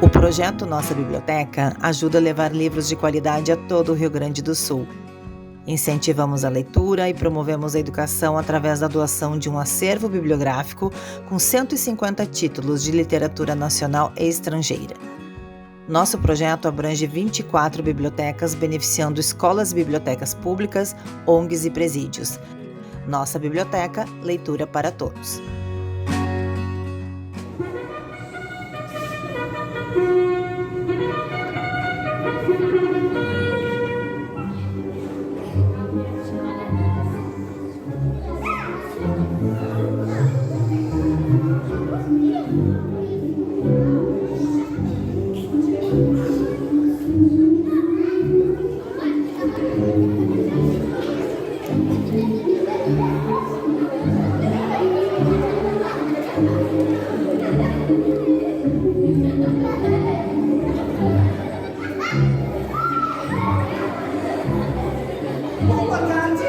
O projeto Nossa Biblioteca ajuda a levar livros de qualidade a todo o Rio Grande do Sul. Incentivamos a leitura e promovemos a educação através da doação de um acervo bibliográfico com 150 títulos de literatura nacional e estrangeira. Nosso projeto abrange 24 bibliotecas, beneficiando escolas e bibliotecas públicas, ONGs e presídios. Nossa Biblioteca, leitura para todos. Boa tarde!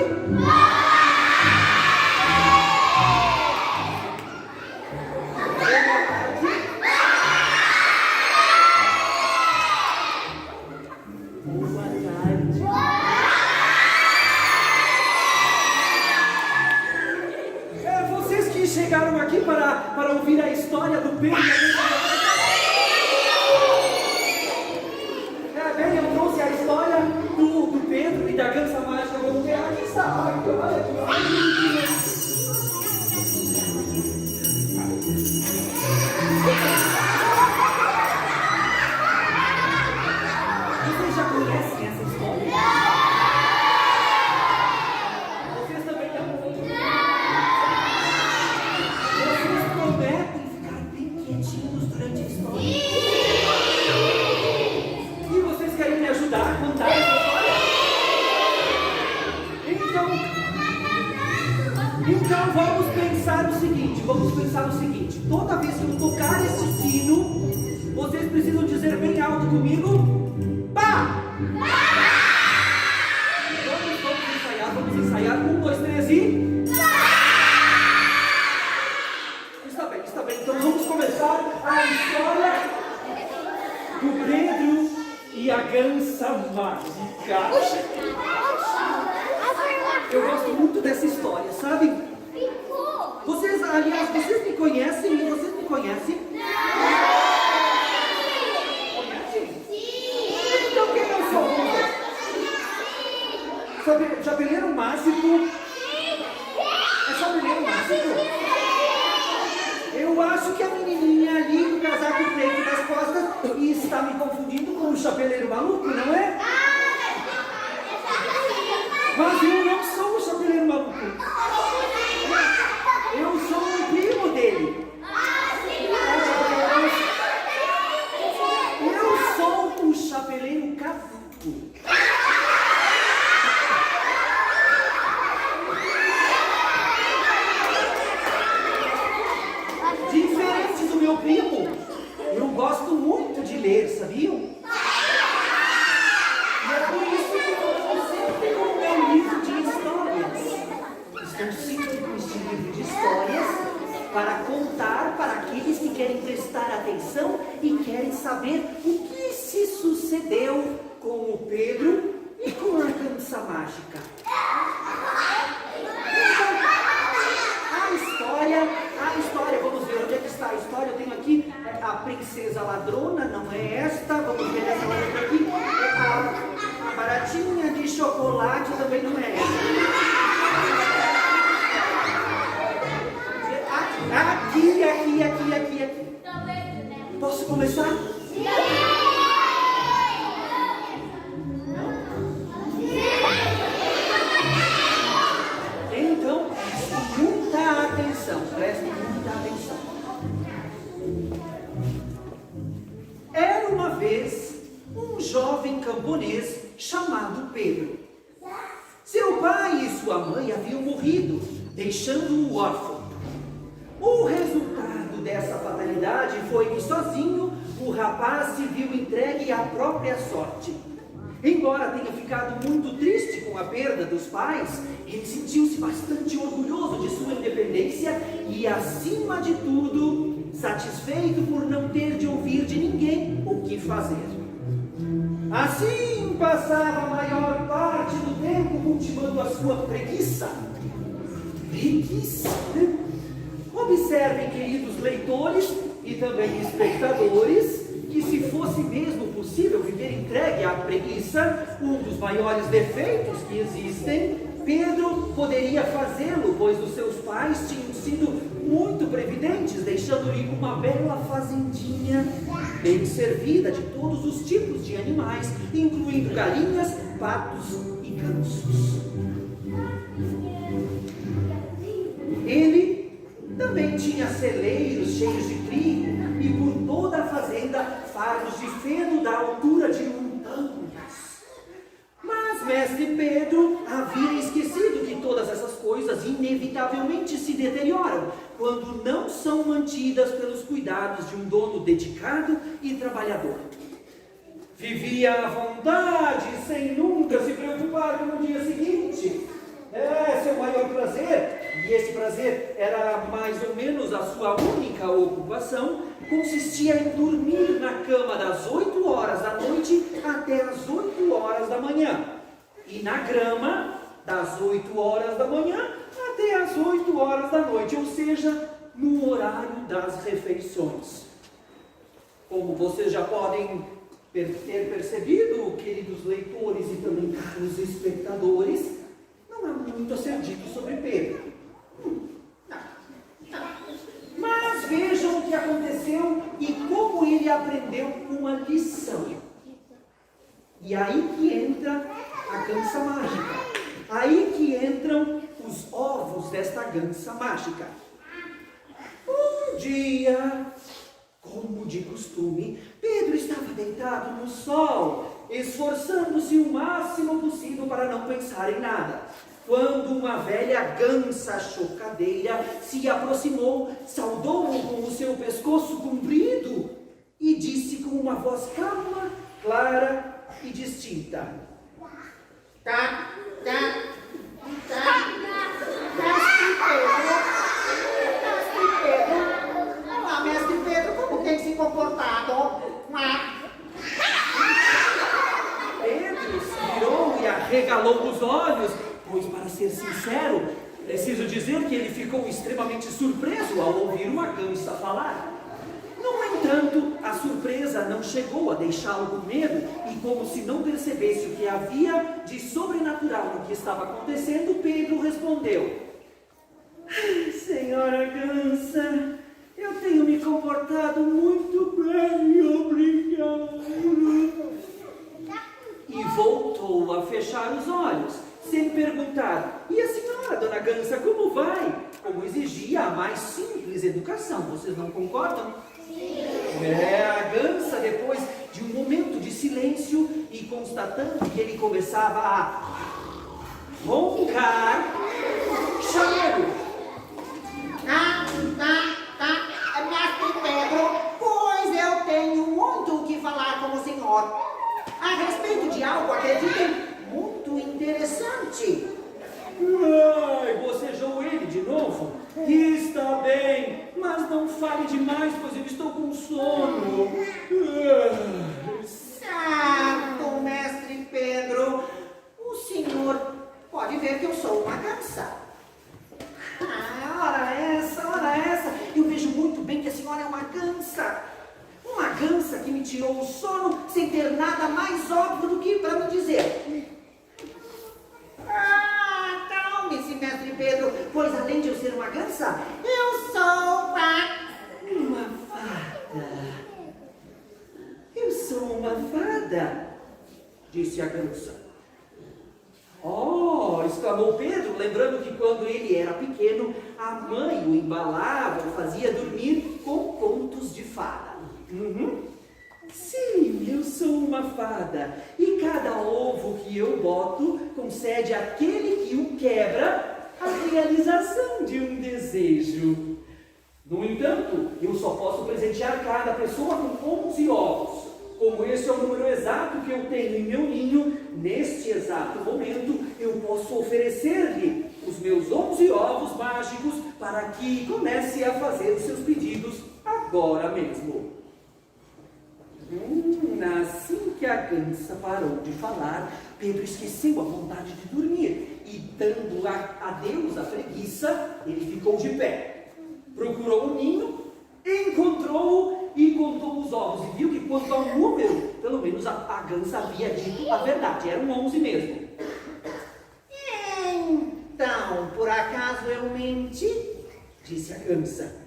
Boa tarde! Vocês que chegaram aqui para ouvir a história do Pedro. Bem, eu trouxe a história do Pedro e da Gansa Mágica. Vamos ver, aqui está. Olha aqui. Vocês já conhecem essa história? Vocês também não? Vocês prometem ficar bem quietinhos durante a história? E vocês querem me ajudar a contar essa história? Então vamos pensar o seguinte. Toda vez que eu tocar esse sino, vocês precisam dizer bem alto comigo: pá! Vamos ensaiar. 1, 2, 3 e... Está bem. Então vamos começar a história do Pedro e a Gansa Mágica. Eu gosto muito dessa história, sabe? Vocês me conhecem? Conhecem? Então quem eu sou? Chapeleiro mágico? É chapeleiro mágico? Eu acho que a menininha ali com o casaco preto nas costas está me confundindo com o chapeleiro maluco, não é? Mas eu não sou o chapeleiro maluco. Eu sou o primo dele. Eu sou o chapeleiro cavuco. Diferente do meu primo, eu gosto muito de ler, sabiam? E é por isso que eu estou sempre com o meu livro de histórias. Estou sempre com este livro de histórias para contar para aqueles que querem prestar atenção e querem saber o que se sucedeu com o Pedro e com a Gansa Mágica. A história, vamos ver onde é que está a história. Eu tenho aqui a princesa ladrona, não é esta. Vamos ver essa outra aqui. A baratinha de chocolate também não é essa. Aqui. Posso começar? Então, preste muita atenção. Era uma vez um jovem camponês chamado Pedro. Seu pai e sua mãe haviam morrido, deixando-o órfão. O resultado dessa fatalidade foi que sozinho o rapaz se viu entregue à própria sorte. Embora tenha ficado muito triste com a perda dos pais, ele sentiu-se bastante orgulhoso de sua independência e, acima de tudo, satisfeito por não ter de ouvir de ninguém o que fazer. Assim passava a maior parte do tempo cultivando a sua preguiça. Preguiça? Observem, queridos leitores e também espectadores, que se fosse mesmo possível viver entregue à preguiça, um dos maiores defeitos que existem, Pedro poderia fazê-lo, pois os seus pais tinham sido muito previdentes, deixando-lhe uma bela fazendinha, bem servida de todos os tipos de animais, incluindo galinhas, patos e gansos. Ele também tinha celeiros cheios de trigo e por toda a fazenda fardos de feno da altura de montanhas. Mas mestre Pedro havia esquecido que todas essas coisas inevitavelmente se deterioram quando não são mantidas pelos cuidados de um dono dedicado e trabalhador. Vivia à vontade, sem nunca se preocupar com o dia seguinte. Seu maior prazer, e esse prazer era mais ou menos a sua única ocupação, consistia em dormir na cama das 8 horas da noite até as 8 horas da manhã, e na grama das 8 horas da manhã até as 8 horas da noite, ou seja, no horário das refeições. Como vocês já podem ter percebido, queridos leitores e também caros espectadores, não há muito a ser dito sobre Pedro. Mas vejam o que aconteceu e como ele aprendeu uma lição. E aí que entra a gança mágica. Aí que entram os ovos desta gança mágica. Um dia, como de costume, Pedro estava deitado no sol, esforçando-se o máximo possível para não pensar em nada, quando uma velha gança chocadeira se aproximou, saudou-o com o seu pescoço comprido e disse com uma voz calma, clara e distinta: Mestre Pedro, como tem se comportado? Pedro se virou e arregalou os olhos, pois, para ser sincero, preciso dizer que ele ficou extremamente surpreso ao ouvir uma gança falar. No entanto, a surpresa não chegou a deixá-lo com medo, e como se não percebesse o que havia de sobrenatural no que estava acontecendo, Pedro respondeu: Senhora gança, eu tenho me comportado muito bem, obrigado. E voltou a fechar os olhos, sem perguntar: e a senhora, dona Gança, como vai? Como exigia a mais simples educação, vocês não concordam? Sim. A Gança, depois de um momento de silêncio e constatando que ele começava a roncar, chamou: Mestre Pedro, pois eu tenho muito o que falar com o senhor a respeito de algo, acreditem, muito interessante. Bocejou ele de novo? Está bem, mas não fale demais, pois eu estou com sono. Certo, mestre Pedro, o senhor pode ver que eu sou uma gança. Ora essa, eu vejo muito bem que a senhora é uma gança. Uma gança que me tirou o sono sem ter nada mais óbvio do que para me dizer. Calme-se, mestre Pedro, pois além de eu ser uma gança, eu sou uma fada. Eu sou uma fada, disse a gança. Exclamou Pedro, lembrando que quando ele era pequeno, a mãe o embalava, o fazia dormir com contos de fada. Sim, eu sou uma fada, e cada ovo que eu boto concede àquele que o quebra a realização de um desejo. No entanto, eu só posso presentear cada pessoa com 11 ovos. Como esse é o número exato que eu tenho em meu ninho, neste exato momento, eu posso oferecer-lhe os meus 11 ovos mágicos para que comece a fazer os seus pedidos a agora mesmo. Assim que a gansa parou de falar, Pedro esqueceu a vontade de dormir e, dando adeus à preguiça, ele ficou de pé. Procurou o ninho, encontrou-o e contou os ovos e viu que, quanto ao número, pelo menos a gansa havia dito a verdade, eram 11 mesmo. Então, por acaso eu menti? Disse a gansa.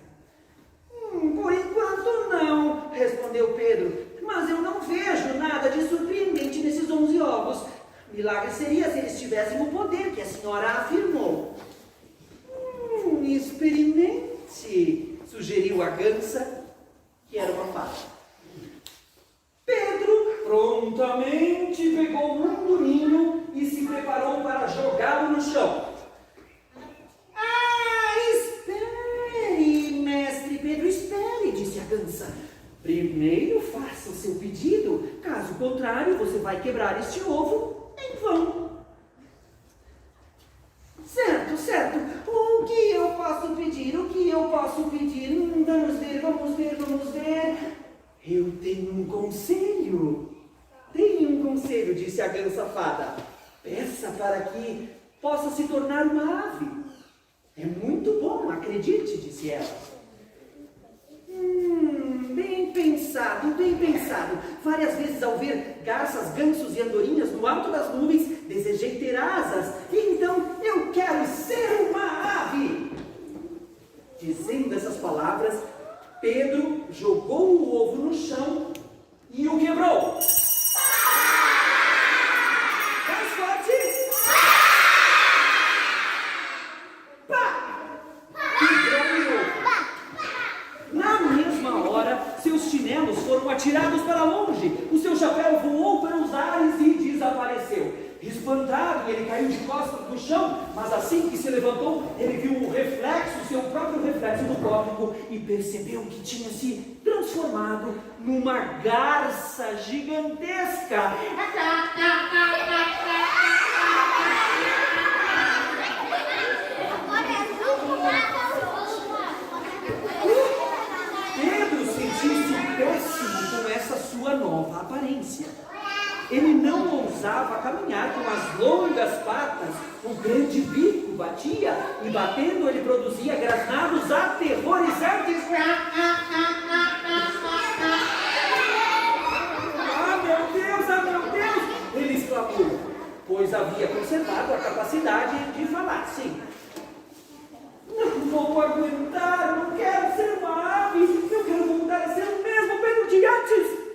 Por enquanto não, respondeu Pedro, mas eu não vejo nada de surpreendente nesses 11 ovos. Milagre seria se eles tivessem o poder que a senhora afirmou. Experimente, sugeriu a gansa, que era uma fada. Pedro prontamente pegou um do ninho e se preparou para jogá-lo no chão. Espere, mestre Pedro, espere, disse a gansa. Primeiro faça o seu pedido, caso contrário você vai quebrar este ovo em vão. Certo. O que eu posso pedir? Vamos ver. Eu tenho um conselho, disse a gansa fada. Peça para que possa se tornar uma ave. É muito bom, acredite, disse ela. Bem pensado. Várias vezes ao ver garças, gansos e andorinhas no alto das nuvens, desejei ter asas. Então eu quero ser uma ave. Dizendo essas palavras, Pedro jogou o ovo no chão e o quebrou. Mais forte! Pá! Quebrou o ovo. Na mesma hora, seus chinelos foram atirados para longe. O seu chapéu voou pelos ares e desapareceu. Espantado, ele caiu de costas no chão, mas assim que se levantou, ele viu o reflexo, seu próprio reflexo no córrego, e percebeu que tinha se transformado numa garça gigantesca. Pedro sentiu-se péssimo com essa sua nova aparência. Ele não ousava caminhar com as longas patas, o grande bico batia e, batendo, ele produzia grasnados aterrorizantes. Ah, meu Deus! Ele exclamou, pois havia conservado a capacidade de falar, sim. Não vou aguentar, não quero ser uma ave, eu quero voltar a ser o mesmo Pedro de antes.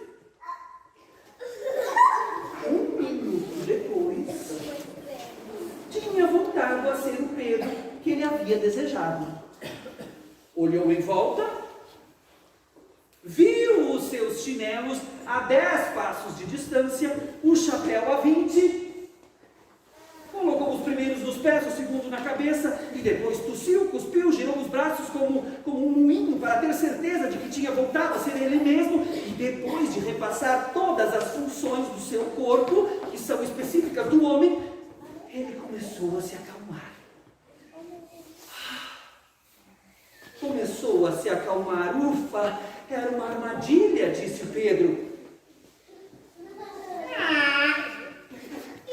Um minuto depois, tinha voltado a ser o Pedro que ele havia desejado. Olhou em volta, viu os seus chinelos a 10 passos de distância, o chapéu a 20, colocou os primeiros nos pés, o segundo na cabeça, e depois tossiu, cuspiu, girou os braços como um moinho para ter certeza de que tinha voltado a ser ele mesmo, e depois de repassar todas as funções do seu corpo, que são específicas do homem, ele começou a se acalmar. Ufa, era uma armadilha, disse Pedro.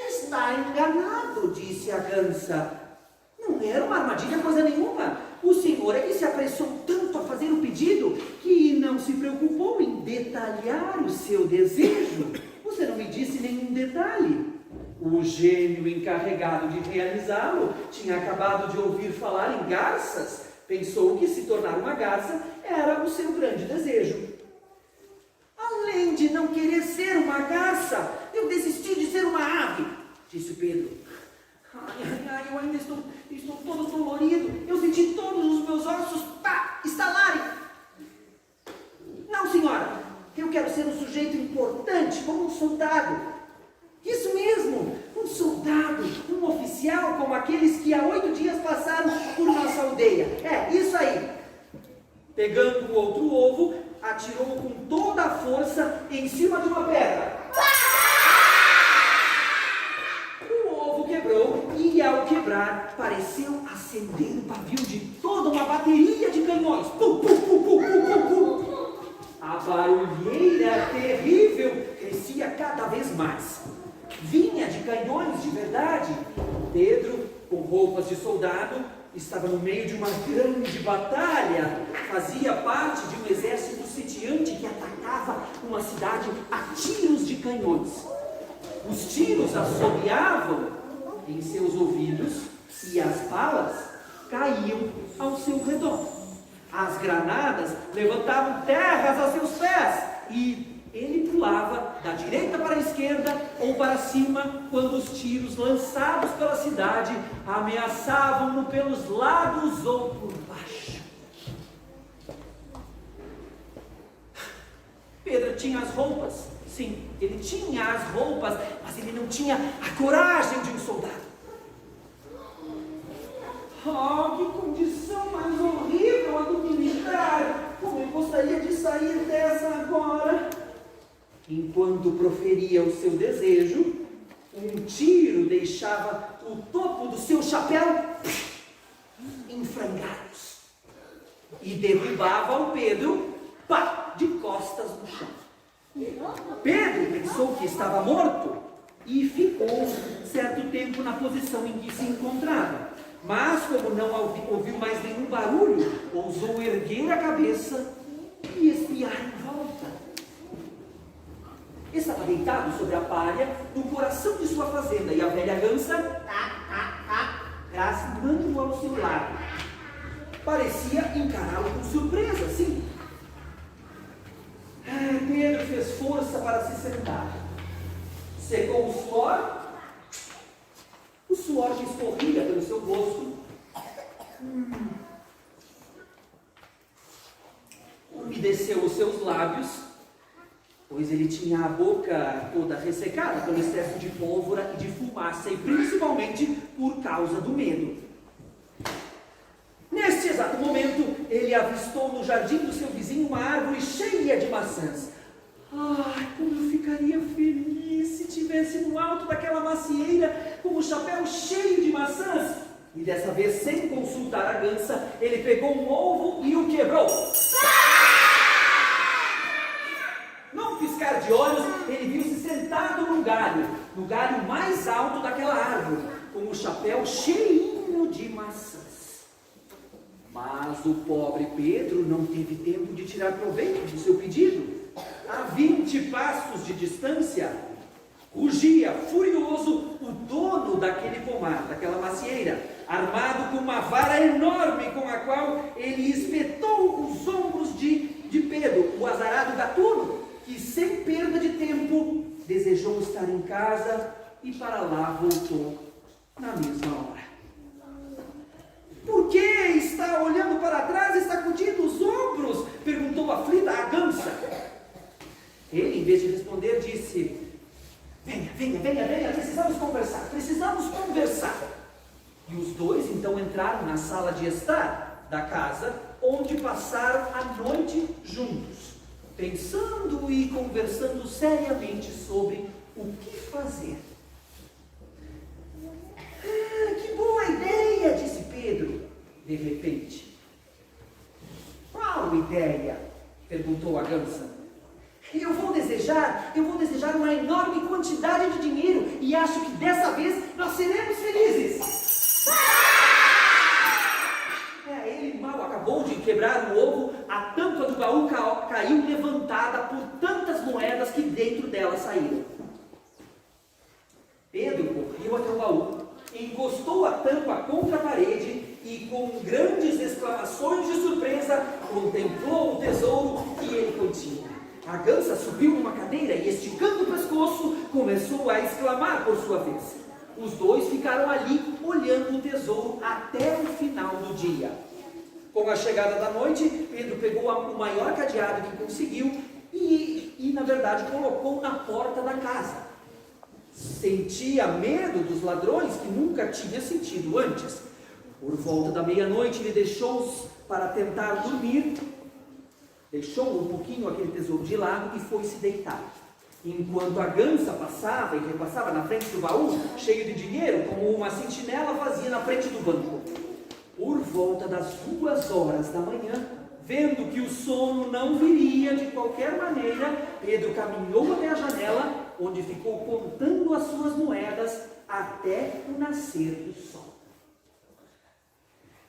Está enganado, disse a gansa. Não era uma armadilha coisa nenhuma. O senhor é que se apressou tanto a fazer o pedido que não se preocupou em detalhar o seu desejo. Você não me disse nenhum detalhe. O gênio encarregado de realizá-lo tinha acabado de ouvir falar em garças. Pensou que se tornar uma garça era o seu grande desejo. Além de não querer ser uma garça, eu desisti de ser uma ave, disse Pedro. Eu ainda estou todo dolorido. Eu senti todos os meus ossos estalarem. Não, senhora, eu quero ser um sujeito importante, como um soldado. Isso mesmo, um soldado, um oficial como aqueles que há 8 dias passaram por nossa aldeia. É, isso aí. Pegando o outro ovo, atirou com toda a força em cima de uma pedra. O ovo quebrou e, ao quebrar, pareceu acender o pavio de toda uma bateria de canhões. Pum, pum, pum, pum, pum, pum, pum. barulheira terrível crescia cada vez mais. Vinha de canhões de verdade. Pedro, com roupas de soldado, estava no meio de uma grande batalha. Fazia parte de um exército sitiante que atacava uma cidade a tiros de canhões. Os tiros assobiavam em seus ouvidos e as balas caíam ao seu redor. As granadas levantavam terras a seus pés e ele pulava da direita para a esquerda ou para cima quando os tiros lançados pela cidade ameaçavam-no pelos lados ou por baixo. Pedro tinha as roupas, sim, ele tinha as roupas, mas ele não tinha a coragem de um soldado. Oh, que condição mais horrível a do militar! Como eu gostaria de sair dessa agora! Enquanto proferia o seu desejo, um tiro deixava o topo do seu chapéu em frangalhos e derrubava o Pedro, pá, de costas no chão. Pedro pensou que estava morto e ficou certo tempo na posição em que se encontrava. Mas, como não ouviu mais nenhum barulho, ousou erguer a cabeça e espiar em volta. Estava deitado sobre a palha no coração de sua fazenda e a velha gança, grasnando ao seu lado. Parecia encará-lo com surpresa, sim. Pedro fez força para se sentar. Secou o suor que escorria pelo seu rosto. Umedeceu os seus lábios, pois ele tinha a boca toda ressecada pelo excesso de pólvora e de fumaça, e principalmente por causa do medo. Neste exato momento, ele avistou no jardim do seu vizinho uma árvore cheia de maçãs. Ai, como eu ficaria feliz se tivesse no alto daquela macieira com o chapéu cheio de maçãs. E dessa vez, sem consultar a gança, ele pegou um ovo e o quebrou. Num piscar de olhos, ele viu-se sentado no galho mais alto daquela árvore, com o chapéu cheinho de maçãs. Mas o pobre Pedro não teve tempo de tirar proveito do seu pedido. A 20 passos de distância, rugia furioso o dono daquele pomar, daquela macieira, armado com uma vara enorme com a qual ele espetou os ombros de Pedro, o azarado gatuno, que sem perda de tempo desejou estar em casa e para lá voltou na mesma hora. Por que está olhando para trás e sacudindo os ombros? Perguntou aflita a gança. Ele, em vez de responder, disse: Venha, precisamos conversar. E os dois então entraram na sala de estar da casa, onde passaram a noite juntos, pensando e conversando seriamente sobre o que fazer. Que boa ideia, disse Pedro, de repente. Qual ideia? Perguntou a gança. Eu vou desejar uma enorme quantidade de dinheiro e acho que dessa vez nós seremos felizes. Ele mal acabou de quebrar o ovo, a tampa do baú caiu levantada por tantas moedas que dentro dela saíram. Pedro correu até o baú, encostou a tampa contra a parede e, com grandes exclamações de surpresa, contemplou o tesouro que ele continha. A gança subiu numa cadeira e, esticando o pescoço, começou a exclamar por sua vez. Os dois ficaram ali, olhando o tesouro até o final do dia. Com a chegada da noite, Pedro pegou o maior cadeado que conseguiu e na verdade, colocou na porta da casa. Sentia medo dos ladrões que nunca tinha sentido antes. Por volta da meia-noite, ele deixou-os para tentar dormir. Deixou um pouquinho aquele tesouro de lado e foi se deitar. Enquanto a gança passava e repassava na frente do baú, cheio de dinheiro, como uma sentinela fazia na frente do banco. Por volta das 2 horas da manhã, Vendo que o sono não viria de qualquer maneira, Pedro caminhou até a janela, onde ficou contando as suas moedas até o nascer do sol.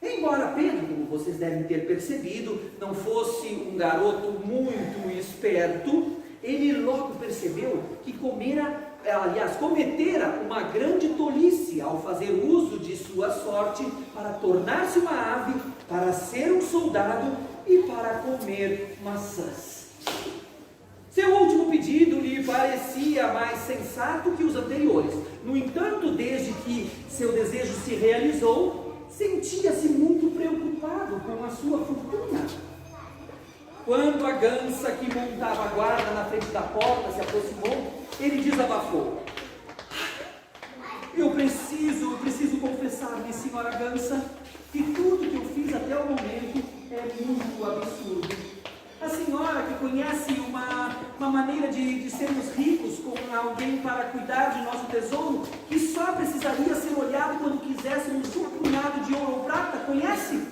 Embora Pedro, como vocês devem ter percebido, não fosse um garoto muito esperto, ele logo percebeu que cometera uma grande tolice ao fazer uso de sua sorte para tornar-se uma ave, para ser um soldado e para comer maçãs. Seu último pedido lhe parecia mais sensato que os anteriores. No entanto, desde que seu desejo se realizou, sentia-se muito preocupado com a sua fortuna. Quando a gansa que montava a guarda na frente da porta se aproximou, ele desabafou. Eu preciso confessar-lhe, senhora gansa, que tudo que eu fiz até o momento é muito absurdo. A senhora que conhece uma maneira de sermos ricos com alguém para cuidar de nosso tesouro, que só precisaria ser olhado quando quiséssemos um punhado de ouro ou prata, conhece?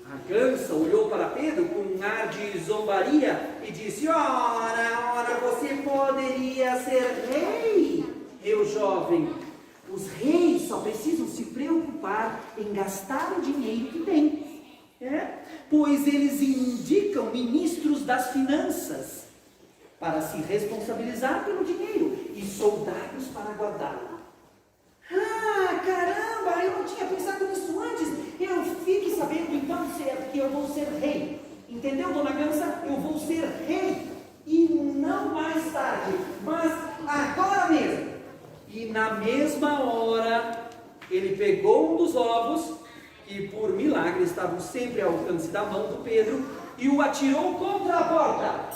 A gansa olhou para Pedro com um ar de zombaria e disse: ora, você poderia ser rei, meu jovem. Os reis só precisam se preocupar em gastar o dinheiro que têm. Pois eles indicam ministros das finanças para se responsabilizar pelo dinheiro e soldados para guardá-lo. Caramba, eu não tinha pensado nisso antes. Eu fiquei sabendo então que eu vou ser rei. Entendeu, dona Gansa? Eu vou ser rei. E não mais tarde, mas agora mesmo. E na mesma hora, ele pegou um dos ovos, que por milagre estavam sempre ao alcance da mão do Pedro, e o atirou contra a porta.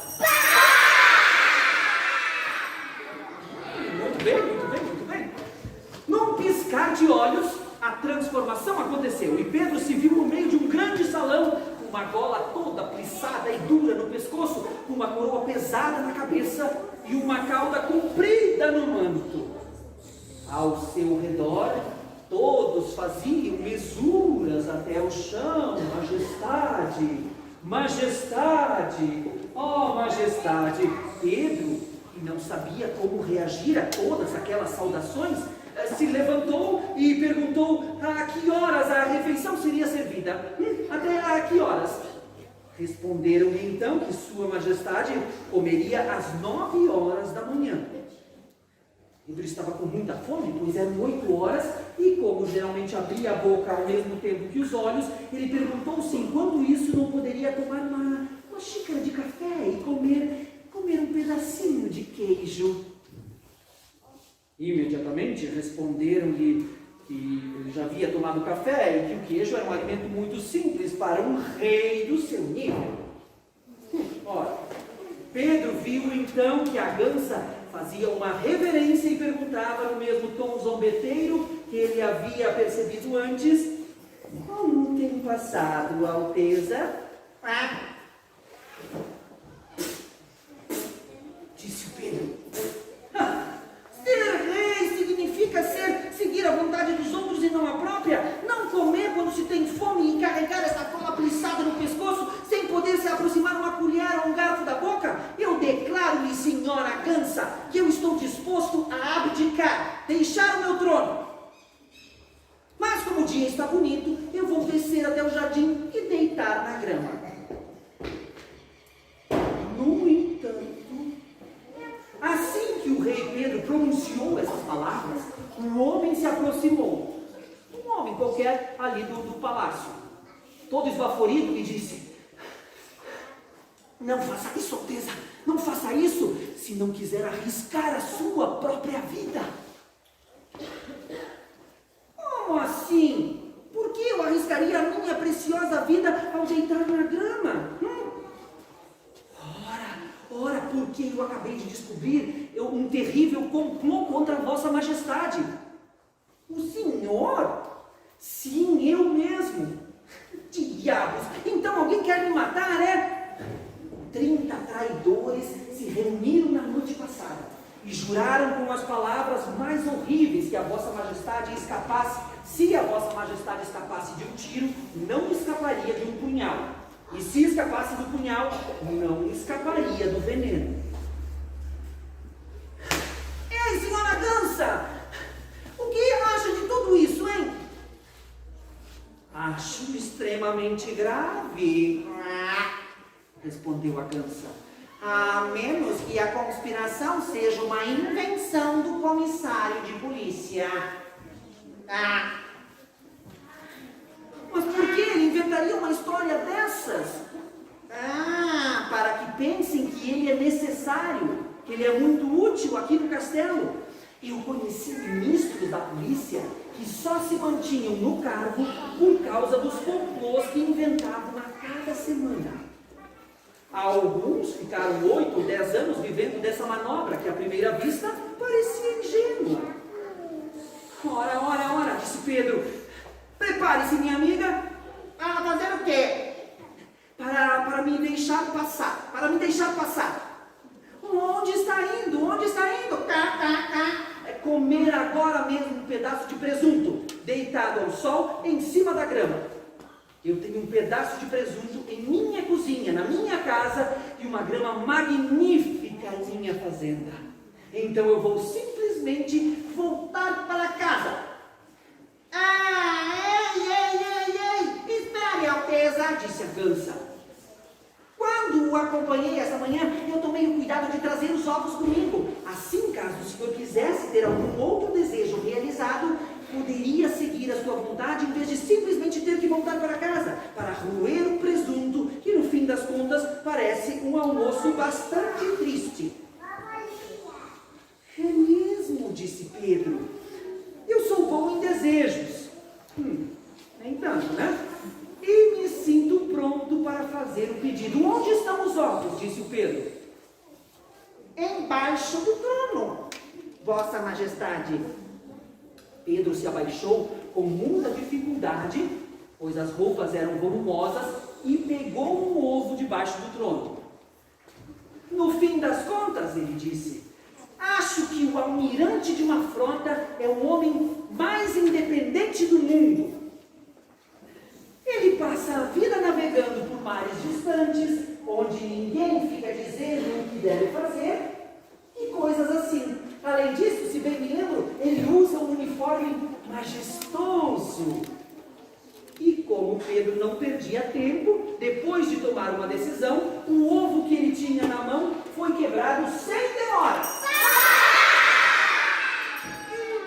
Muito bem. Num piscar de olhos, a transformação aconteceu, e Pedro se viu no meio de um grande salão, com uma gola toda plissada e dura no pescoço, com uma coroa pesada na cabeça e uma cauda comprida no manto. Ao seu redor, todos faziam mesuras até o chão. Majestade, oh majestade. Pedro, que não sabia como reagir a todas aquelas saudações, se levantou e perguntou a que horas a refeição seria servida. Até a que horas? Responderam-lhe então que sua majestade comeria às 9 horas da manhã. Pedro estava com muita fome, pois eram 8 horas, e como geralmente abria a boca ao mesmo tempo que os olhos, ele perguntou se enquanto isso não poderia tomar uma xícara de café e comer um pedacinho de queijo. Imediatamente responderam-lhe que ele já havia tomado café e que o queijo era um alimento muito simples para um rei do seu nível. Ora, Pedro viu então que a gansa fazia uma reverência e perguntava no mesmo tom zombeteiro que ele havia percebido antes: como tem passado, Alteza? Disse o Pedro. Ser rei significa seguir a vontade dos outros e não a própria, não comer quando se tem fome e carregar essa cola plissada no pescoço sem poder se aproximar uma colher ou um garfo da boca. Eu declaro-lhe, senhora gansa, que eu estou disposto a abdicar, deixar o meu trono. Mas como o dia está bonito, eu vou descer até o jardim e deitar na grama. No entanto, assim que o rei Pedro pronunciou essas palavras, um homem se aproximou. Um homem qualquer ali do palácio. Todo esbaforido, e disse: não faça isso, Alteza, não faça isso, se não quiser arriscar a sua própria vida. Como assim? Por que eu arriscaria a minha preciosa vida ao deitar na grama? Ora, porque eu acabei de descobrir um terrível complô contra a vossa majestade. O senhor? Sim, eu mesmo. Diabos, então alguém quer me matar, é? 30 traidores se reuniram na noite passada e juraram com as palavras mais horríveis que a vossa majestade escapasse Se a vossa majestade escapasse de um tiro, não escaparia de um punhal. E se escapasse do punhal, não escaparia do veneno. Ei, senhora Gansa! O que acha de tudo isso, hein? Acho extremamente grave, respondeu a Gansa. A menos que a conspiração seja uma invenção do comissário de polícia. Mas por que ele inventaria uma história dessas? Para que pensem que ele é necessário, que ele é muito útil aqui no castelo. Eu conheci ministros da polícia que só se mantinham no cargo por causa dos complôs que inventavam a cada semana. Alguns ficaram 8 ou 10 anos vivendo dessa manobra que à primeira vista parecia ingênua. Ora, disse Pedro. Prepare-se, minha amiga. Fazer o quê? Para me deixar passar. Para me deixar passar. Onde está indo? Onde está indo? Comer agora mesmo um pedaço de presunto, deitado ao sol em cima da grama. Eu tenho um pedaço de presunto em minha cozinha, na minha casa, e uma grama magnífica em minha fazenda. Então eu vou simplesmente voltar para casa. Ei, espere, Alteza, disse a Gansa. Quando o acompanhei essa manhã, eu tomei o cuidado de trazer os ovos comigo. Assim, caso o senhor quisesse ter algum outro desejo realizado, poderia seguir a sua vontade em vez de simplesmente ter que voltar para casa para roer o presunto, que no fim das contas parece um almoço bastante triste. É mesmo, disse Pedro. Eu sou bom em desejos. Nem tanto, né? E me sinto pronto para fazer o pedido. Onde estão os ovos? Disse o Pedro. Embaixo do trono, Vossa Majestade. Pedro se abaixou com muita dificuldade, pois as roupas eram volumosas, e pegou um ovo debaixo do trono. No fim das contas, ele disse, acho que o almirante de uma frota é o homem mais independente do mundo. Ele passa a vida navegando por mares distantes, onde ninguém fica dizendo o que deve fazer, e coisas assim. Além disso, se bem me lembro, ele usa um uniforme majestoso. E como Pedro não perdia tempo, depois de tomar uma decisão, o ovo que ele tinha na mão foi quebrado sem demora.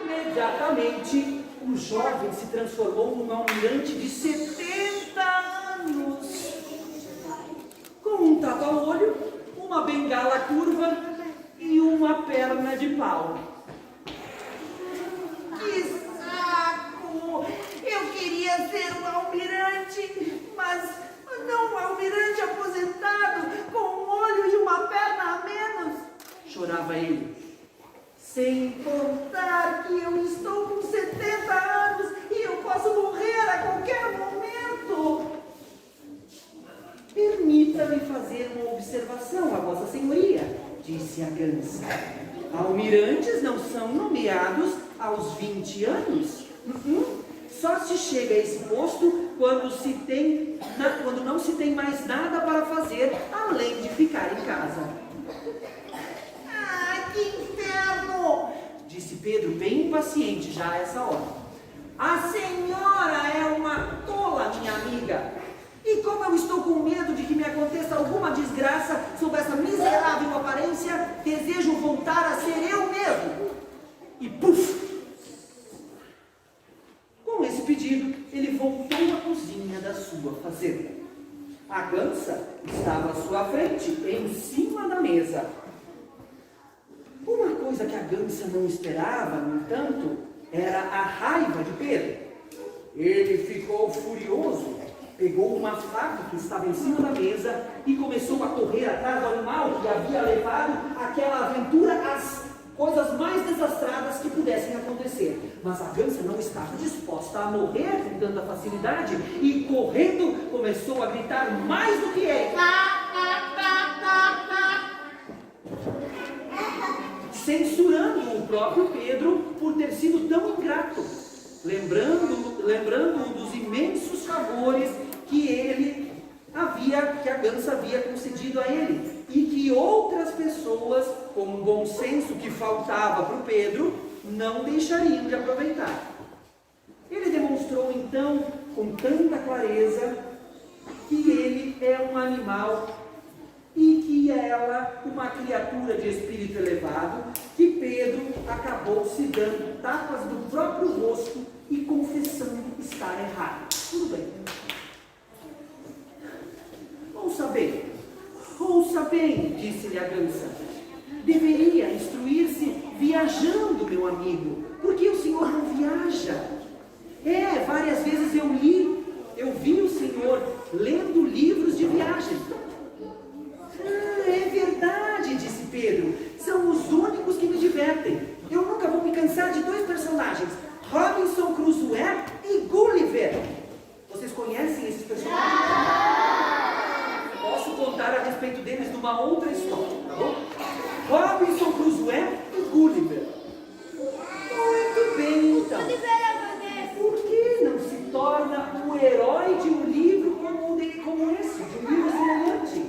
Imediatamente, o jovem se transformou num almirante de 70 anos. Com um tapa-olho, uma bengala curva e uma perna de pau. Que saco! Eu queria ser um almirante, mas não um almirante aposentado, com um olho e uma perna a menos. Chorava ele. Sem contar que eu estou com 70 anos e eu posso morrer a qualquer momento. Permita-me fazer uma observação a Vossa Senhoria, disse a Gansa. Almirantes não são nomeados aos 20 anos. Só se chega a esse posto quando não se tem mais nada para fazer além de ficar em casa. Que inferno! Disse Pedro, bem impaciente já a essa hora. A senhora é uma tola, minha amiga. E como eu estou com medo de que me aconteça alguma desgraça sob essa miserável aparência, desejo voltar a ser eu mesmo. E puf! Com esse pedido, ele voltou à cozinha da sua fazenda. A Gansa estava à sua frente, em cima da mesa. Uma coisa que a Gansa não esperava, no entanto, era a raiva de Pedro. Ele ficou furioso, pegou uma faca que estava em cima da mesa e começou a correr atrás do animal que havia levado aquela aventura às coisas mais desastradas que pudessem acontecer. Mas a Gansa não estava disposta a morrer com tanta facilidade e, correndo, começou a gritar mais do que ele. Censurando o próprio Pedro por ter sido tão ingrato. lembrando-o dos imensos favores que a Gansa havia concedido a ele, e que outras pessoas, com um bom senso que faltava para o Pedro, não deixariam de aproveitar. Ele demonstrou então, com tanta clareza, que ele é um animal e que ela, uma criatura de espírito elevado, que Pedro acabou se dando tapas do próprio rosto e confessando estar errado. Tudo bem. Ouça bem, disse-lhe a Gansa. Deveria instruir-se viajando, meu amigo, porque o senhor não viaja. Várias vezes eu vi o senhor lendo livros de viagem. É verdade, disse Pedro. São os únicos que me divertem. Eu nunca vou me cansar de dois personagens, Robinson Crusoe e Gulliver. Vocês conhecem esses personagens? Posso contar a respeito deles numa outra história, tá bom? Robinson Crusoe e Gulliver. Muito bem, então. Por que não se torna um herói de um livro como esse, de um livro semelhante?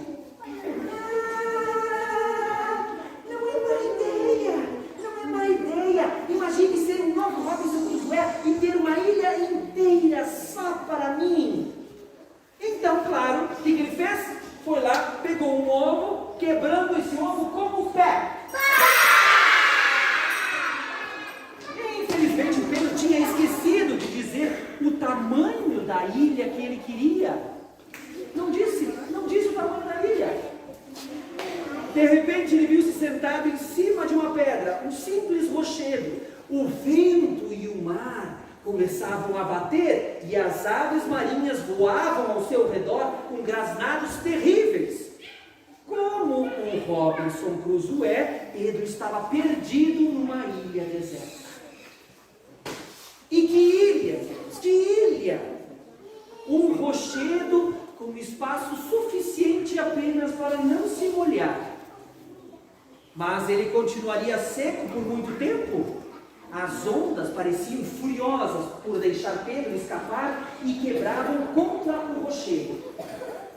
Não é má ideia. Imagine ser um novo Robinson Crusoe e ter uma ilha inteira só para mim. Então, claro, o que ele fez? Foi lá, pegou um ovo, quebrando esse ovo com o pé. Infelizmente, o Pedro tinha esquecido de dizer o tamanho da ilha que ele queria. Não disse o tamanho da ilha. De repente, ele viu-se sentado em cima de uma pedra, um simples rochedo. O vento e o mar começavam a bater e as aves marinhas voavam ao seu redor com grasnados terríveis. Como o Robinson Crusoe, Pedro estava perdido numa ilha deserta. E que ilha! Um rochedo com espaço suficiente apenas para não se molhar. Mas ele continuaria seco por muito tempo? As ondas pareciam furiosas por deixar Pedro escapar e quebravam contra o rochedo,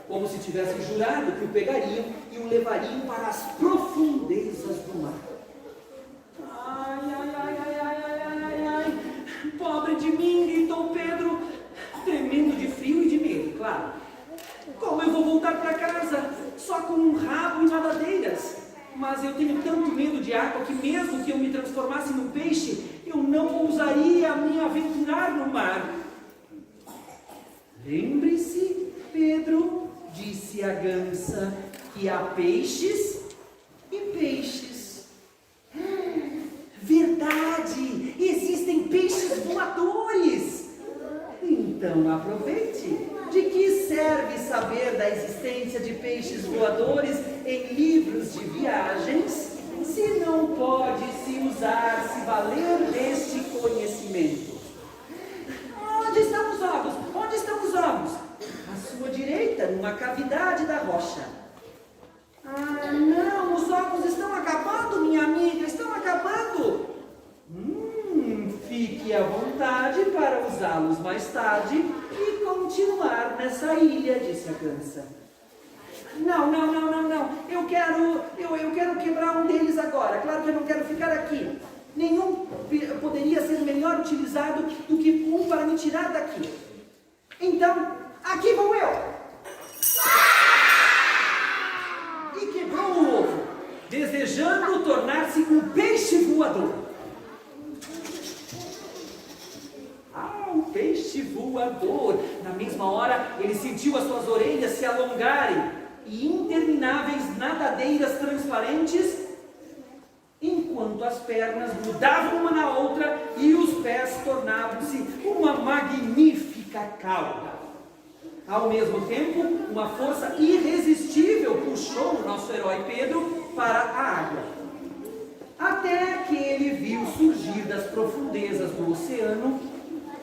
como se tivessem jurado que o pegariam e o levariam para as profundezas do mar. Ai, pobre de mim, gritou Pedro, tremendo de frio e de medo, claro. Como eu vou voltar para casa só com um rabo e nadadeiras? Mas eu tenho tanto medo de água que mesmo que eu me transformasse num peixe, eu não ousaria me aventurar no mar. Lembre-se, Pedro, disse a Gansa, que há peixes e peixes. Verdade! Existem peixes voadores! Então aproveite. De que serve saber da existência de peixes voadores em livros de viagens, se não pode se valer deste conhecimento? Onde estão os ovos? Onde estão os ovos? À sua direita, numa cavidade da rocha. Ah, não, os ovos estão acabando, minha amiga, estão acabando. Fique à vontade para usá-los mais tarde e continuar nessa ilha, disse a Gansa. Não. Eu quero quebrar um deles agora. Claro que eu não quero ficar aqui. Nenhum poderia ser melhor utilizado do que um para me tirar daqui. Então, aqui vou eu. E quebrou o ovo, desejando tornar-se um peixe voador. Um peixe voador. Na mesma hora, ele sentiu as suas orelhas se alongarem e intermináveis nadadeiras transparentes, enquanto as pernas grudavam uma na outra e os pés tornavam-se uma magnífica cauda. Ao mesmo tempo, uma força irresistível puxou o nosso herói Pedro para a água, até que ele viu surgir das profundezas do oceano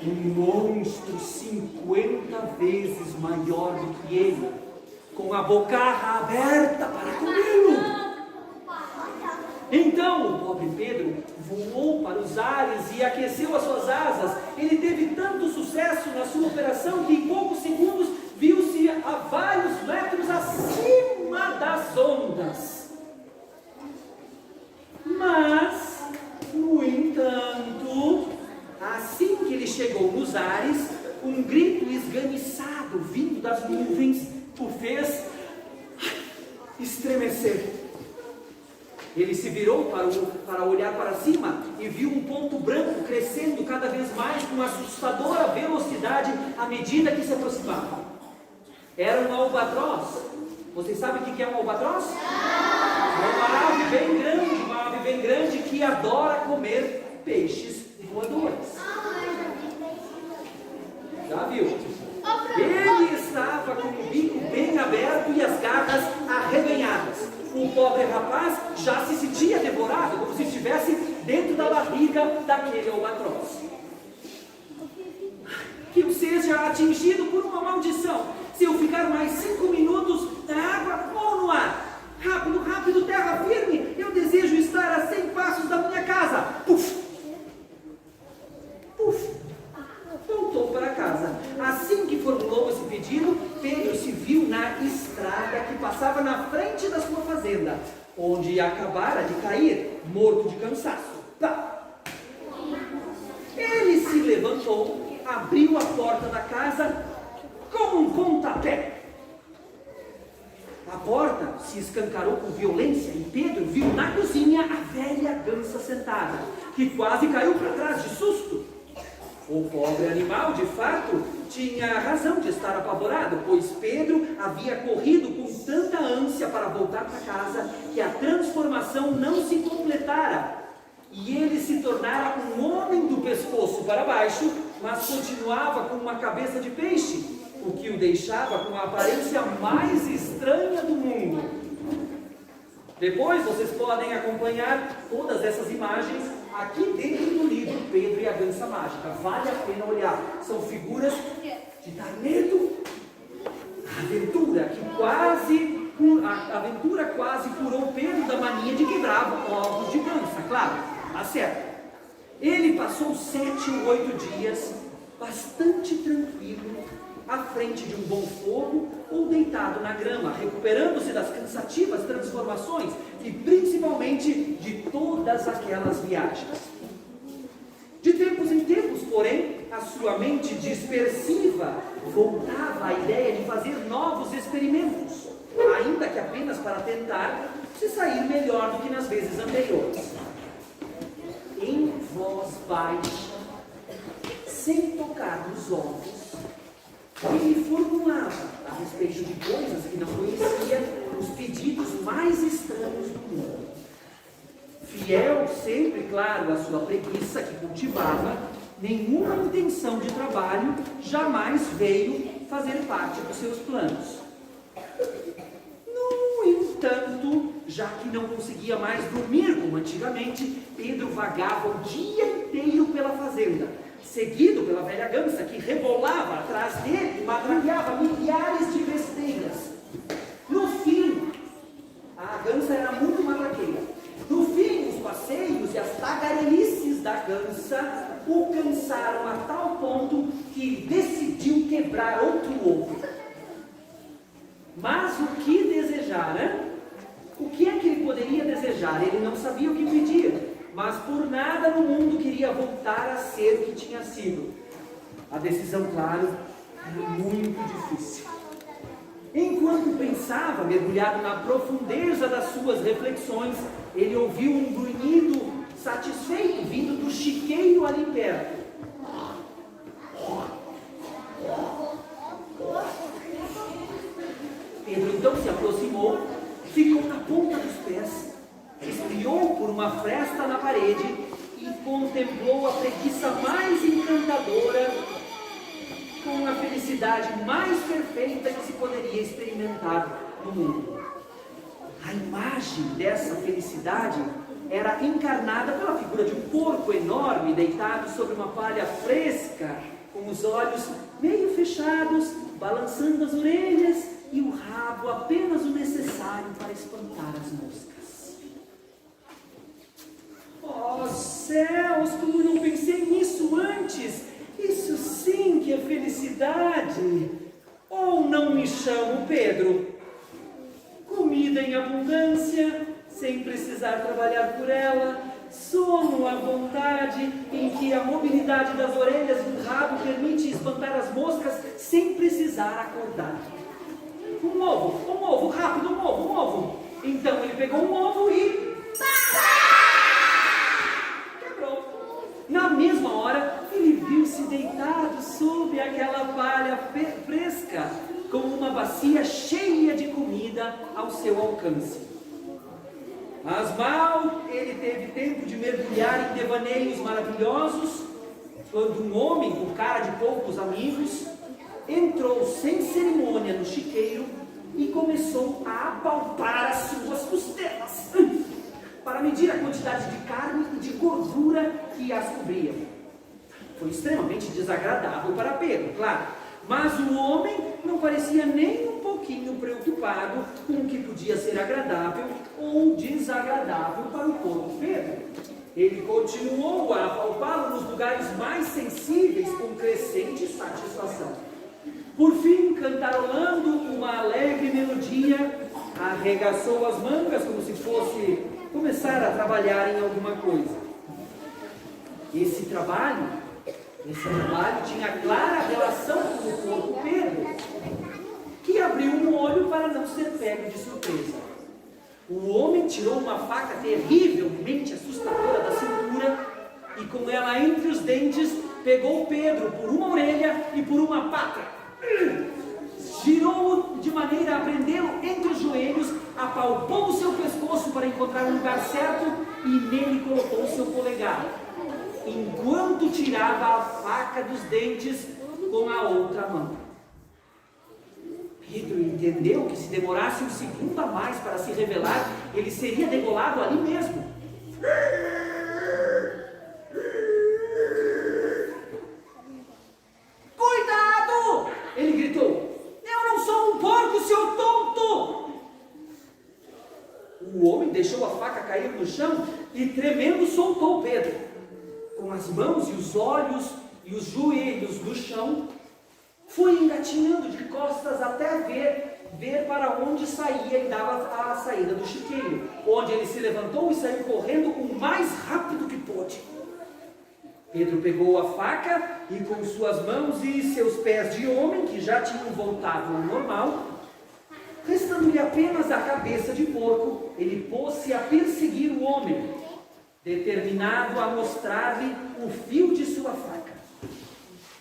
um monstro 50 vezes maior do que ele, com a bocarra aberta para comê-lo. Então o pobre Pedro voou para os ares e aqueceu as suas asas. Ele teve tanto sucesso na sua operação que em poucos segundos viu-se a vários metros acima das ondas. Mas, no entanto, assim que ele chegou nos ares, um grito esganiçado vindo das nuvens o fez estremecer. Ele se virou para olhar para cima e viu um ponto branco crescendo cada vez mais com assustadora velocidade à medida que se aproximava. Era um albatroz. Vocês sabem o que é um albatroz? É uma ave bem grande que adora comer peixes voadores. Já viu? Ele estava com o bico bem aberto e as garras arreganhadas. O pobre rapaz já se sentia devorado, como se estivesse dentro da barriga daquele albatroz. Que eu seja atingido por uma maldição. Se eu ficar mais 5 minutos na água ou no ar. Rápido, rápido, terra firme. Eu desejo estar a 100 passos da minha casa. Puf! Puf! Voltou para casa. Assim que formulou esse pedido, Pedro se viu na estrada que passava na frente da sua fazenda, onde acabara de cair, morto de cansaço. Pá! Ele se levantou, abriu a porta da casa com um pontapé. A porta se escancarou com violência e Pedro viu na cozinha a velha gansa sentada, que quase caiu para trás de susto. O pobre animal, de fato, tinha razão de estar apavorado, pois Pedro havia corrido com tanta ânsia para voltar para casa que a transformação não se completara e ele se tornara um homem do pescoço para baixo, mas continuava com uma cabeça de peixe, o que o deixava com a aparência mais estranha do mundo. Depois vocês podem acompanhar todas essas imagens aqui dentro do livro Pedro e a Gansa Mágica. Vale a pena olhar. São figuras de dar medo. A aventura quase curou Pedro da mania de quebrar ovos de gansa. Claro, tá certo. Ele passou 7 ou 8 dias bastante tranquilo, à frente de um bom fogo ou deitado na grama, recuperando-se das cansativas transformações e principalmente de todas aquelas viagens. De tempos em tempos, porém, a sua mente dispersiva voltava à ideia de fazer novos experimentos, ainda que apenas para tentar se sair melhor do que nas vezes anteriores. Em voz baixa, sem tocar nos ovos, ele formulava, a respeito de coisas que não conhecia, os pedidos mais estranhos do mundo. Fiel sempre, claro, à sua preguiça que cultivava, nenhuma intenção de trabalho jamais veio fazer parte dos seus planos. No entanto, já que não conseguia mais dormir como antigamente, Pedro vagava o dia inteiro pela fazenda, seguido pela velha gansa que rebolava atrás dele e matraqueava milhares de besteiras. No fim, a gansa era muito matraqueira. No fim, os passeios e as tagarelices da gansa o cansaram a tal ponto que decidiu quebrar outro ovo. Mas o que desejara? O que é que ele poderia desejar? Ele não sabia o que pedir, mas por nada no mundo queria voltar a ser o que tinha sido. A decisão, claro, era muito difícil. Enquanto pensava, mergulhado na profundeza das suas reflexões, ele ouviu um grunhido satisfeito vindo do chiqueiro ali perto. Pedro então se aproximou, ficou na ponta dos pés, espiou por uma fresta na parede e contemplou a preguiça mais encantadora com a felicidade mais perfeita que se poderia experimentar no mundo. A imagem dessa felicidade era encarnada pela figura de um porco enorme deitado sobre uma palha fresca, com os olhos meio fechados, balançando as orelhas e o rabo apenas o necessário para espantar as moscas. chamo Pedro. Comida em abundância, sem precisar trabalhar por ela, sono à vontade, em que a mobilidade das orelhas e do rabo permite espantar as moscas sem precisar acordar. Um ovo, rápido, um ovo. Então ele pegou um ovo e... quebrou. Na mesma hora, ele viu-se deitado sob aquela palha fresca, com uma bacia cheia de comida ao seu alcance. Mas mal ele teve tempo de mergulhar em devaneios maravilhosos, quando um homem com cara de poucos amigos entrou sem cerimônia no chiqueiro e começou a apalpar as suas costelas para medir a quantidade de carne e de gordura que as cobriam. Foi extremamente desagradável para Pedro, claro, mas o homem não parecia nem um pouquinho preocupado com o que podia ser agradável ou desagradável para o corpo Pedro. Ele continuou a apalpá-lo nos lugares mais sensíveis com crescente satisfação. Por fim, cantarolando uma alegre melodia, arregaçou as mangas como se fosse começar a trabalhar em alguma coisa. Esse trabalho tinha clara relação com o corpo Pedro, que abriu um olho para não ser pego de surpresa. O homem tirou uma faca terrivelmente assustadora da cintura e, com ela entre os dentes, pegou Pedro por uma orelha e por uma pata. Girou-o de maneira a prendê-lo entre os joelhos, apalpou o seu pescoço para encontrar um lugar certo e nele colocou o seu polegar, enquanto tirava a faca dos dentes com a outra mão. Pedro entendeu que se demorasse um segundo a mais para se revelar, ele seria degolado ali mesmo. Cuidado! Ele gritou. Eu não sou um porco, seu tonto! O homem deixou a faca cair no chão e, tremendo, soltou Pedro. Com as mãos e os olhos e os joelhos no chão, foi engatinhando de costas até ver para onde saía e dava a saída do chiqueiro, onde ele se levantou e saiu correndo o mais rápido que pôde. Pedro pegou a faca e, com suas mãos e seus pés de homem, que já tinham voltado ao normal, restando-lhe apenas a cabeça de porco, ele pôs-se a perseguir o homem, determinado a mostrar-lhe o fio de sua faca.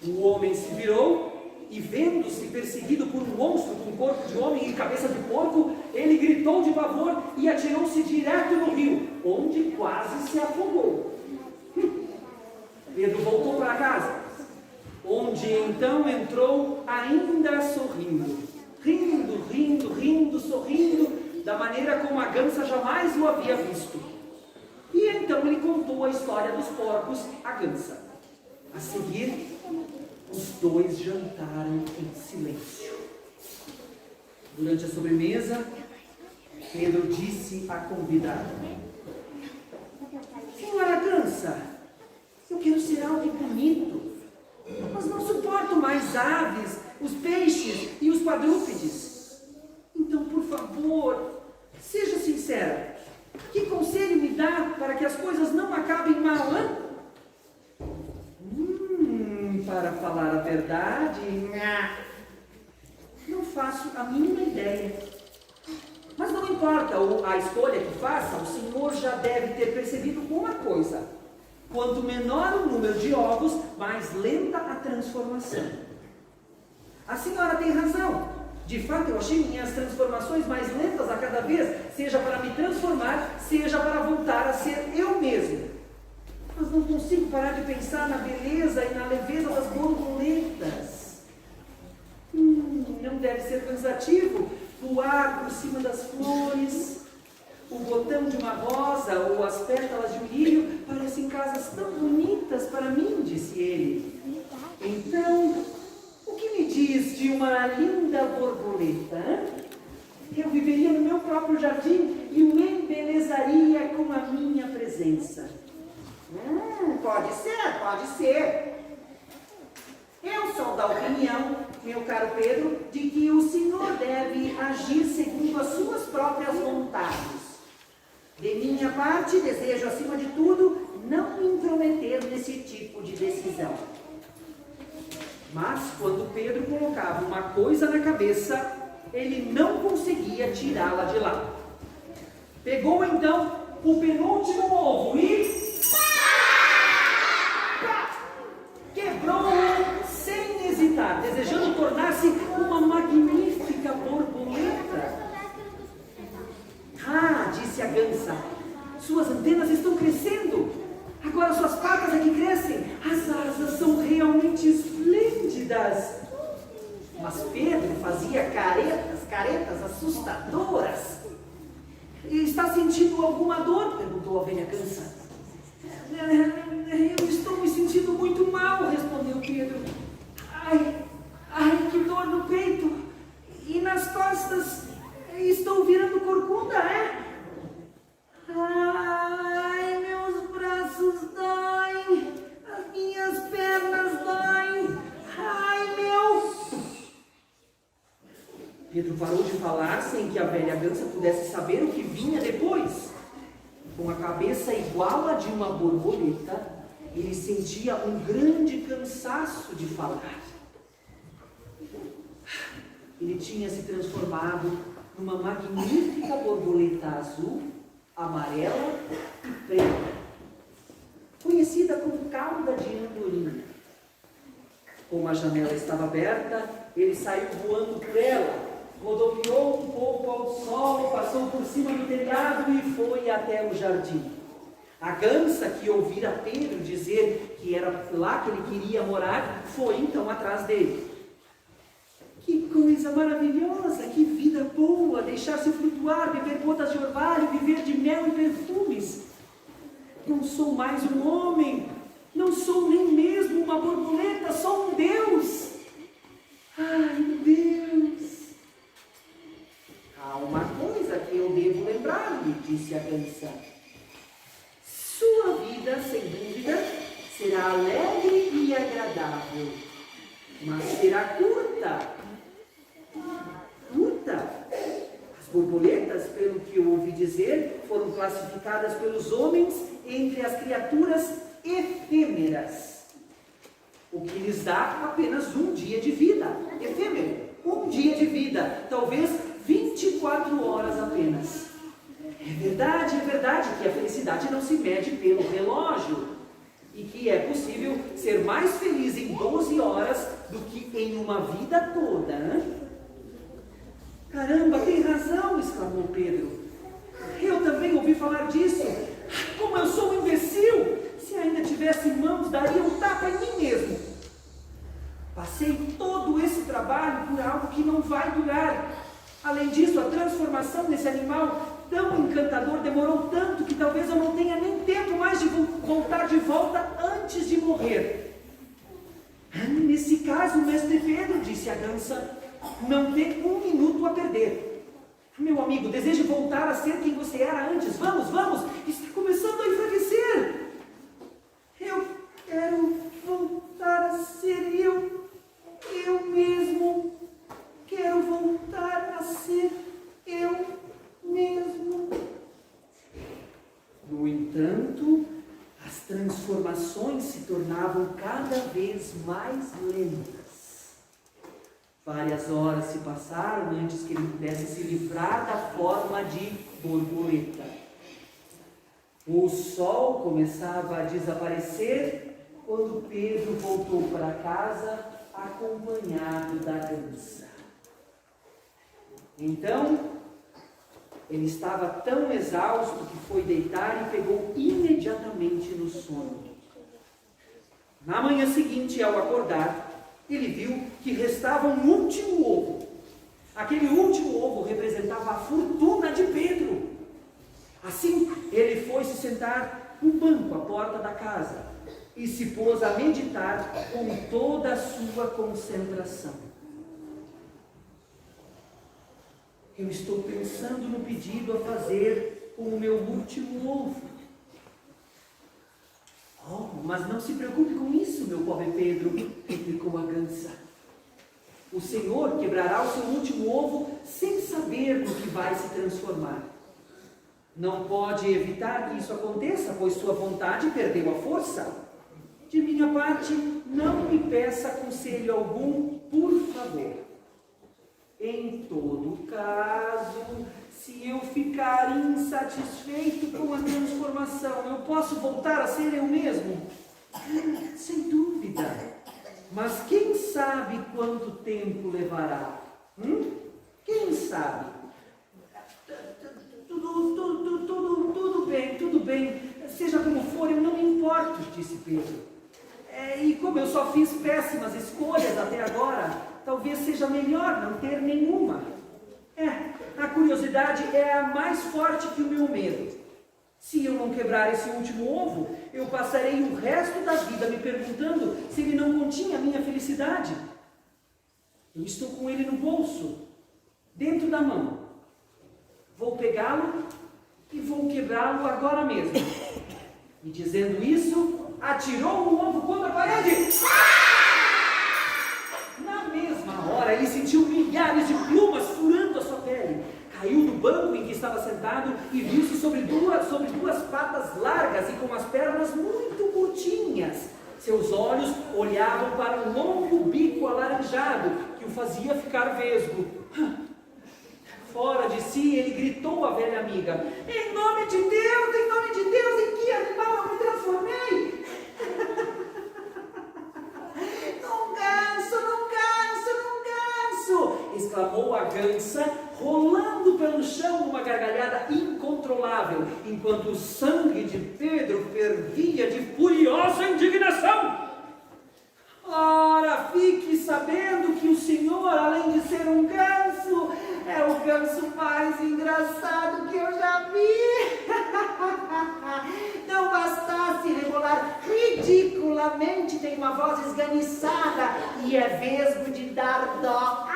O homem se virou e, vendo-se perseguido por um monstro com corpo de homem e cabeça de porco, ele gritou de pavor e atirou-se direto no rio, onde quase se afogou. Pedro voltou para casa, onde então entrou ainda sorrindo, sorrindo, da maneira como a gança jamais o havia visto. E então ele contou a história dos porcos à gança. A seguir, os dois jantaram em silêncio. Durante a sobremesa, Pedro disse à convidada: Senhora gança, eu quero ser algo bonito, mas não suporto mais aves, os peixes e os quadrúpedes. Então, por favor, seja sincera. Que conselho me dá para que as coisas não acabem mal, hein? Para falar a verdade, não faço a mínima ideia. Mas não importa a escolha que faça, o senhor já deve ter percebido uma coisa. Quanto menor o número de ovos, mais lenta a transformação. A senhora tem razão. De fato, eu achei minhas transformações mais lentas a cada vez, seja para me transformar, seja para voltar a ser eu mesmo. Mas não consigo parar de pensar na beleza e na leveza das borboletas. Não deve ser cansativo voar por cima das flores. O botão de uma rosa ou as pétalas de um lírio parecem casas tão bonitas para mim, disse ele. Então, o que me diz de uma linda borboleta? Hein? Eu viveria no meu próprio jardim e o embelezaria com a minha presença. Pode ser, pode ser. Eu sou da opinião, meu caro Pedro, de que o senhor deve agir segundo as suas próprias vontades. De minha parte, desejo, acima de tudo, não me intrometer nesse tipo de decisão. Mas, quando Pedro colocava uma coisa na cabeça, ele não conseguia tirá-la de lá. Pegou, então, o penúltimo ovo e... quebrou-o sem hesitar, desejando tornar-se uma magnífica borboleta. Ah, disse a gansa, suas antenas estão crescendo. Agora suas patas é que crescem. As asas são realmente esplêndidas. Mas Pedro fazia caretas assustadoras. Está sentindo alguma dor? Perguntou a velha gansa. Eu estou me sentindo muito mal, respondeu Pedro. Ai, que dor no peito. E nas costas estou virando corcunda, é? Ai, meus braços doem. As minhas pernas doem. Ai, meu... Pedro parou de falar sem que a velha gansa pudesse saber o que vinha depois. Com a cabeça igual a de uma borboleta, ele sentia um grande cansaço de falar. Ele tinha se transformado numa magnífica borboleta azul, amarela e preta, conhecida como cauda de andorinha. Como a janela estava aberta, ele saiu voando por ela, rodopiou um pouco ao sol, passou por cima do telhado e foi até o jardim. A gansa, que ouvira Pedro dizer que era lá que ele queria morar, foi então atrás dele. Que coisa maravilhosa, que vida boa, deixar-se flutuar, beber gotas de orvalho, viver de mel e perfumes. Não sou mais um homem, não sou nem mesmo uma borboleta, sou um Deus. Ai, Deus! Há uma coisa que eu devo lembrar-lhe, disse a gansa. Sua vida, sem dúvida, será alegre e agradável, mas será curta. As borboletas, pelo que eu ouvi dizer, foram classificadas pelos homens entre as criaturas efêmeras, o que lhes dá apenas um dia de vida. Efêmero, um dia de vida, talvez 24 horas apenas. É verdade que a felicidade não se mede pelo relógio e que é possível ser mais feliz em 12 horas do que em uma vida toda, né? Caramba, tem razão, exclamou Pedro. Eu também ouvi falar disso. Como eu sou um imbecil! Se ainda tivesse mãos, daria um tapa em mim mesmo. Passei todo esse trabalho por algo que não vai durar. Além disso, a transformação desse animal tão encantador demorou tanto que talvez eu não tenha nem tempo mais de voltar de volta antes de morrer. Nesse caso, mestre Pedro, disse a gansa, não tem um minuto a perder. Meu amigo, deseja voltar a ser quem você era antes. Vamos, está começando a enfraquecer. Eu quero voltar a ser eu mesmo. Quero voltar a ser eu mesmo. No entanto, as transformações se tornavam cada vez mais lentas. Várias horas se passaram antes que ele pudesse se livrar da forma de borboleta. O sol começava a desaparecer quando Pedro voltou para casa acompanhado da gansa. Então, ele estava tão exausto que foi deitar e pegou imediatamente no sono. Na manhã seguinte, ao acordar, ele viu que restava um último ovo. Aquele último ovo representava a fortuna de Pedro. Assim, ele foi se sentar no banco à porta da casa e se pôs a meditar com toda a sua concentração. Eu estou pensando no pedido a fazer com o meu último ovo. Oh, mas não se preocupe com isso, meu pobre Pedro, replicou a gansa. O Senhor quebrará o seu último ovo sem saber no que vai se transformar. Não pode evitar que isso aconteça, pois sua vontade perdeu a força. De minha parte, não me peça conselho algum, por favor. Em todo caso, se eu ficar insatisfeito com a transformação, eu posso voltar a ser eu mesmo? Sem dúvida. Mas quem sabe quanto tempo levará? Quem sabe? Tudo bem. Seja como for, eu não me importo, disse Pedro. E como eu só fiz péssimas escolhas até agora, talvez seja melhor não ter nenhuma. A curiosidade é a mais forte que o meu medo. Se eu não quebrar esse último ovo, eu passarei o resto da vida me perguntando se ele não continha a minha felicidade. Eu estou com ele no bolso, dentro da mão. Vou pegá-lo e vou quebrá-lo agora mesmo. E dizendo isso, atirou o ovo contra a parede. Na mesma hora, ele sentiu milhares de plumas furando a sua pele. Caiu do banco em que estava sentado e viu-se sobre duas patas largas e com as pernas muito curtinhas. Seus olhos olhavam para um longo bico alaranjado que o fazia ficar vesgo. Fora de si, ele gritou à velha amiga: em nome de Deus, em que animal eu me transformei? Num ganso! Exclamou a gansa, rolando pelo chão numa gargalhada incontrolável, enquanto o sangue de Pedro fervia de furiosa indignação. Ora, fique sabendo que o Senhor, além de ser um ganso, é o ganso mais engraçado que eu já vi. Não bastasse rebolar ridiculamente, tem uma voz esganiçada e é vesgo de dar dó.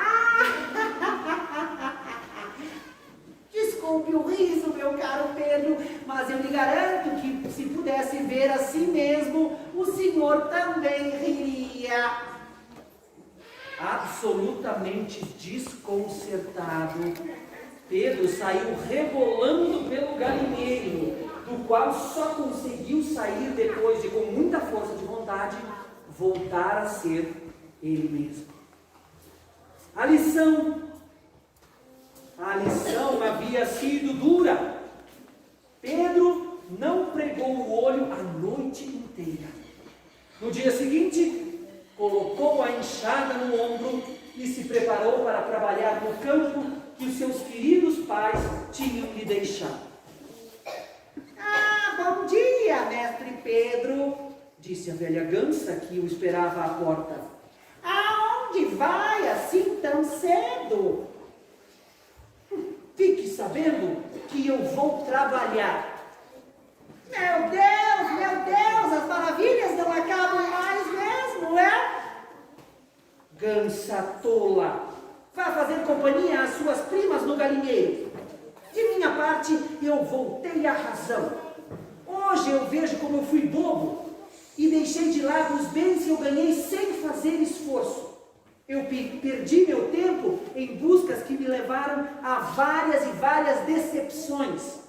Desculpe o riso, meu caro Pedro, mas eu lhe garanto que se pudesse ver a si mesmo, o senhor também riria. Absolutamente desconcertado, Pedro saiu rebolando pelo galinheiro, do qual só conseguiu sair depois de, com muita força de vontade, voltar a ser ele mesmo. A lição havia sido dura. Pedro não pregou o olho a noite inteira. No dia seguinte, colocou a enxada no ombro e se preparou para trabalhar no campo que os seus queridos pais tinham lhe deixado. Bom dia, mestre Pedro, disse a velha gansa que o esperava à porta. Aonde vai assim tão cedo? Fique sabendo que eu vou trabalhar. Meu Deus, as maravilhas não acabam mais mesmo, Gansa tola, vá fazer companhia às suas primas no galinheiro. De minha parte, eu voltei à razão. Hoje eu vejo como eu fui bobo e deixei de lado os bens que eu ganhei sem fazer esforço. Eu perdi meu tempo em buscas que me levaram a várias e várias decepções.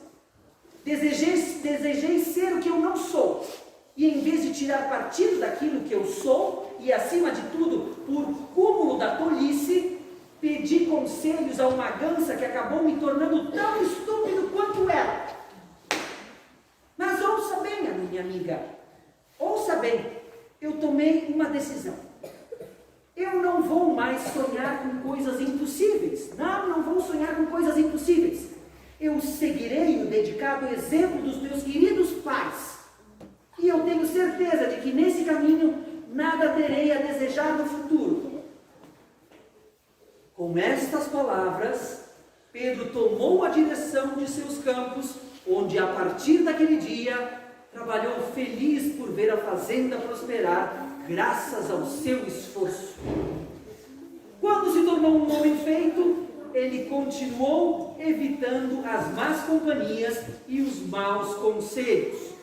Desejei ser o que eu não sou. E em vez de tirar partido daquilo que eu sou, e acima de tudo, por cúmulo da tolice, pedi conselhos a uma gansa que acabou me tornando tão estúpido quanto ela. Mas ouça bem, minha amiga, ouça bem, eu tomei uma decisão. Eu não vou mais sonhar com coisas impossíveis. Não vou sonhar com coisas impossíveis. Eu seguirei o dedicado exemplo dos meus queridos pais. E eu tenho certeza de que nesse caminho nada terei a desejar no futuro. Com estas palavras, Pedro tomou a direção de seus campos, onde a partir daquele dia trabalhou feliz por ver a fazenda prosperar, graças ao seu esforço. Quando se tornou um homem feito, ele continuou evitando as más companhias e os maus conselhos.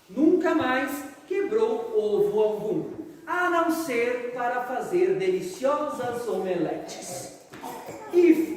Nunca mais quebrou ovo algum. a não ser para fazer deliciosas omeletes. E